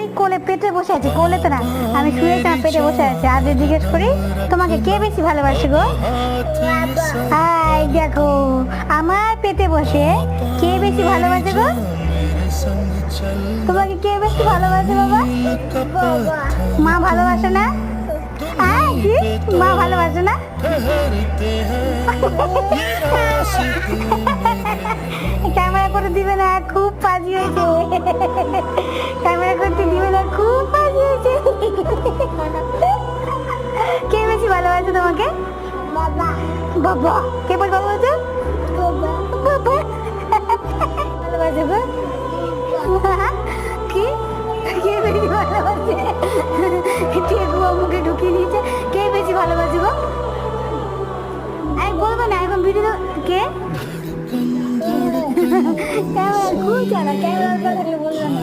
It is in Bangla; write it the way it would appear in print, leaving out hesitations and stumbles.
আরে কোলে পেটে বসে আছে, কোলে তো না, আমি শুয়েছি আমার পেটে বসে আছে। আর যদি জিজ্ঞেস করি তোমাকে কে বেশি ভালোবাসে গো? হাই দেখো, আমার পেটে বসে কে বেশি ভালোবাসে গো? তোমাকে কে বেশি ভালোবাসে বাবা? মা ভালোবাসে না? হ্যাঁ কি মা ভালোবাসে না? ক্যামেরা করে দিবে না, খুব পাজি হয়েছে। ক্যামেরা করতে দিবে না, খুব পাজি হয়েছে। কে বেশি ভালোবাসে তোমাকে? বাবা। বাবা কে বল বাবা বলছো? বাবা ভালোবাসে গো? কি কে বেশি ভালোবাসে? টেকুয়া মুখে ঢুকিয়ে দিয়েছে। কে বেশি ভালোবাসে গো? আমি বলবো না এখন ভিডিও। কে ক্যামেরা খুব চালা, ক্যামেরা কথা বলবো না।